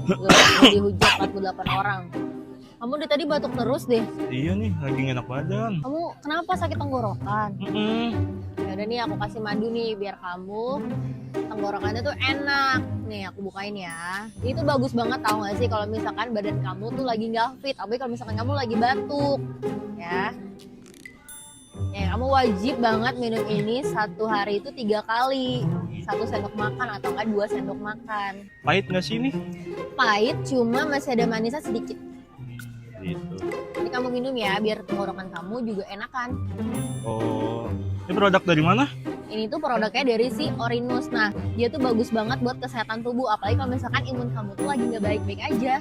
Udah dihujat 48 orang. Kamu dari tadi batuk terus deh. Iya nih, lagi gak enak badan. Kamu kenapa sakit tenggorokan? Mm-mm. Ya udah nih aku kasih madu nih biar kamu tenggorokannya tuh enak. Nih aku bukain ya. Ini tuh bagus banget tahu gak sih kalau misalkan badan kamu tuh lagi nggak fit, apalagi kalau misalkan kamu lagi batuk, ya. Ya kamu wajib banget minum ini satu hari itu 3 kali. 1 sendok makan atau enggak 2 sendok makan. Pahit gak sih ini? Pahit cuma masih ada manisnya sedikit. Gitu. Ini kamu minum ya biar tenggorokan kamu juga enakan. Oh, ini produk dari mana? Ini tuh produknya dari si Orinus. Nah, dia tuh bagus banget buat kesehatan tubuh. Apalagi kalau misalkan imun kamu tuh lagi nggak baik-baik aja.